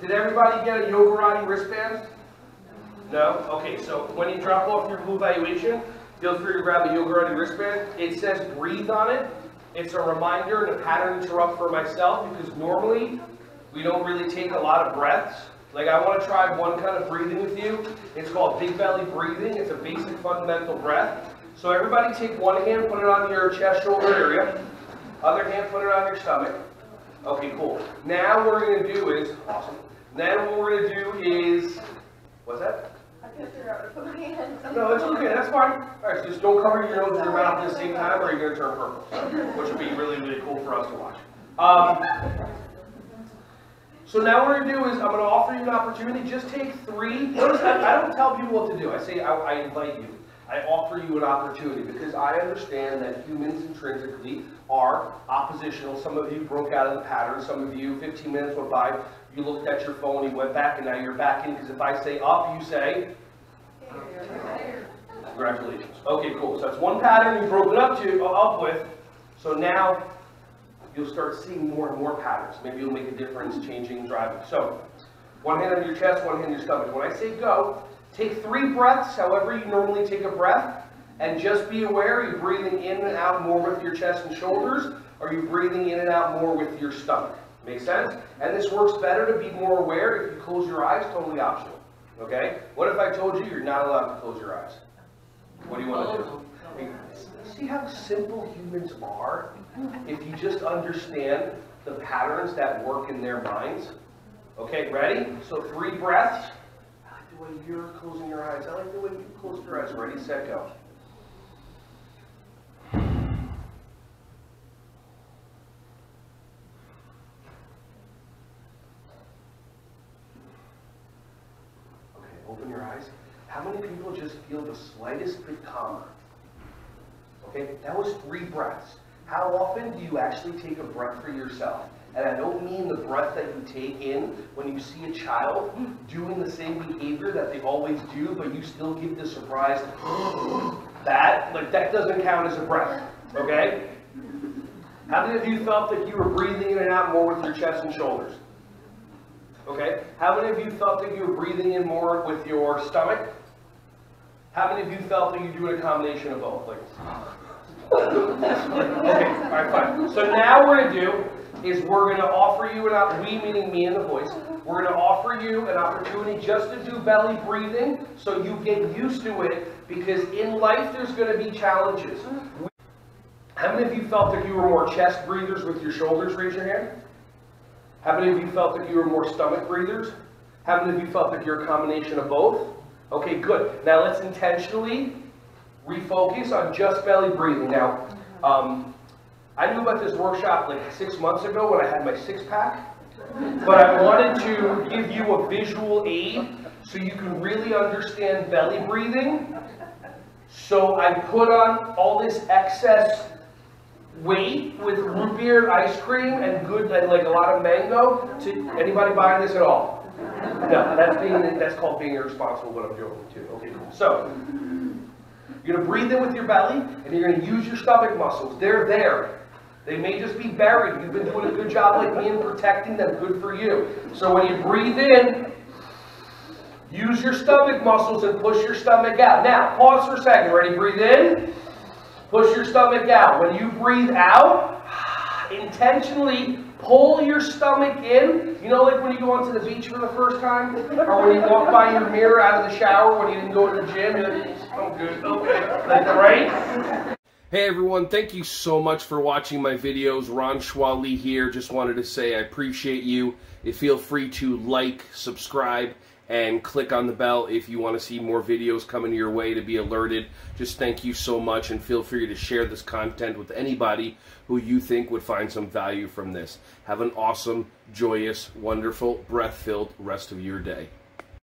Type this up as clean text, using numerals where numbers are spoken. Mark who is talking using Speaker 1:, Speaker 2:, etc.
Speaker 1: Did everybody get a Yogarati wristband? No? Okay, so when you drop off your blue evaluation, feel free to grab a Yogarati wristband. It says breathe on it. It's a reminder and a pattern interrupt for myself because normally we don't really take a lot of breaths. Like I want to try one kind of breathing with you. It's called big belly breathing. It's a basic fundamental breath. So everybody take one hand, put it on your chest shoulder area. Other hand, put it on your stomach. Okay, cool. Now what we're going to do is, awesome. Then what we're going to do is, what's that?
Speaker 2: I can't figure out where to put my hands.
Speaker 1: No, it's okay, that's fine. Alright, so just don't cover your nose and your mouth at the same time or you're going to turn purple. Which would be really, really cool for us to watch. So now what we're going to do is, I'm going to offer you an opportunity. Just take 3. Notice I don't tell people what to do. I say I invite you. I offer you an opportunity because I understand that humans intrinsically are oppositional. Some of you broke out of the pattern. Some of you, 15 minutes went by, you looked at your phone, you went back, and now you're back in because if I say up, you say? Congratulations. Okay, cool. So that's one pattern you broke it up with. So now you'll start seeing more and more patterns. Maybe you'll make a difference changing driving. So one hand on your chest, one hand on your stomach. When I say go, take 3 breaths, however you normally take a breath, and just be aware, are you breathing in and out more with your chest and shoulders, or are you breathing in and out more with your stomach? Make sense? And this works better to be more aware if you close your eyes, totally optional. Okay? What if I told you you're not allowed to close your eyes? What do you want to do? See how simple humans are? If you just understand the patterns that work in their minds. Okay, ready? So 3 breaths. I like the way you're closing your eyes. I like the way you close your eyes. Ready, set, go. Okay, open your eyes. How many people just feel the slightest bit calmer? Okay, that was 3 breaths. How often do you actually take a breath for yourself? And I don't mean the breath that you take in when you see a child doing the same behavior that they always do, but you still give the surprise, that doesn't count as a breath, okay? How many of you felt that you were breathing in and out more with your chest and shoulders? Okay, how many of you felt that you were breathing in more with your stomach? How many of you felt that you're doing a combination of both? Like, okay, all right, fine. So now what we're going to do is we're going to offer you, we meaning me and the voice, we're going to offer you an opportunity just to do belly breathing so you get used to it because in life there's going to be challenges. How many of you felt that you were more chest breathers with your shoulders? Raise your hand. How many of you felt that you were more stomach breathers? How many of you felt that you're a combination of both? Okay, good. Now let's intentionally refocus on just belly breathing. Now, I knew about this workshop like 6 months ago when I had my 6-pack, but I wanted to give you a visual aid so you can really understand belly breathing. So I put on all this excess weight with root beer and ice cream and like a lot of mango. Anybody buying this at all? No, that's called being irresponsible, what I'm doing too. Okay, cool. So you're going to breathe in with your belly, and you're going to use your stomach muscles. They're there. They may just be buried. You've been doing a good job like me in protecting them. Good for you. So when you breathe in, use your stomach muscles and push your stomach out. Now, pause for a second. Ready? Breathe in. Push your stomach out. When you breathe out, intentionally pull your stomach in. You know, like when you go onto the beach for the first time? Or when you walk by your mirror out of the shower when you didn't go to the gym? You're like, oh, good. Okay. Like that, right? Hey everyone, thank you so much for watching my videos. Ron Schwally here. Just wanted to say I appreciate you. Feel free to like, subscribe, and click on the bell if you want to see more videos coming your way to be alerted. Just thank you so much, and feel free to share this content with anybody who you think would find some value from this. Have an awesome, joyous, wonderful, breath-filled rest of your day.